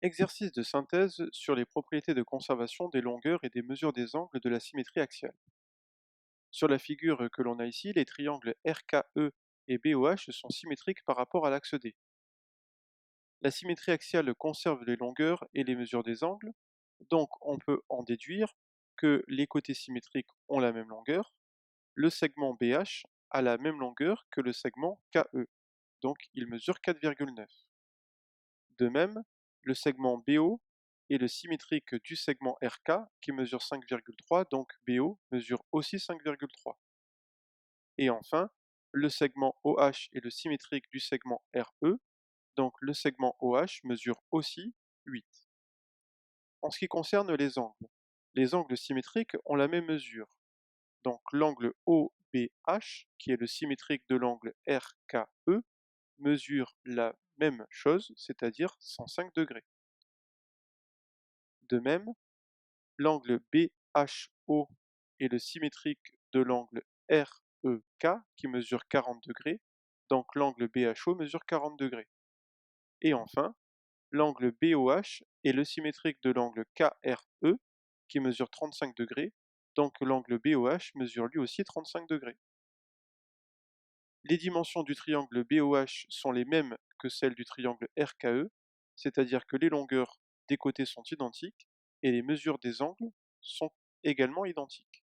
Exercice de synthèse sur les propriétés de conservation des longueurs et des mesures des angles de la symétrie axiale. Sur la figure que l'on a ici, les triangles RKE et BOH sont symétriques par rapport à l'axe D. La symétrie axiale conserve les longueurs et les mesures des angles, donc on peut en déduire que les côtés symétriques ont la même longueur, le segment BH a la même longueur que le segment KE, donc il mesure 4,9. De même, le segment BO est le symétrique du segment RK qui mesure 5,3, donc BO mesure aussi 5,3. Et enfin, le segment OH est le symétrique du segment RE, donc le segment OH mesure aussi 8. En ce qui concerne les angles symétriques ont la même mesure. Donc l'angle OBH, qui est le symétrique de l'angle RKE, mesure la même chose, c'est-à-dire 105 degrés. De même, l'angle BHO est le symétrique de l'angle REK qui mesure 40 degrés, donc l'angle BHO mesure 40 degrés. Et enfin, l'angle BOH est le symétrique de l'angle KRE qui mesure 35 degrés, donc l'angle BOH mesure lui aussi 35 degrés. Les dimensions du triangle BOH sont les mêmes que celles du triangle RKE, c'est-à-dire que les longueurs des côtés sont identiques et les mesures des angles sont également identiques.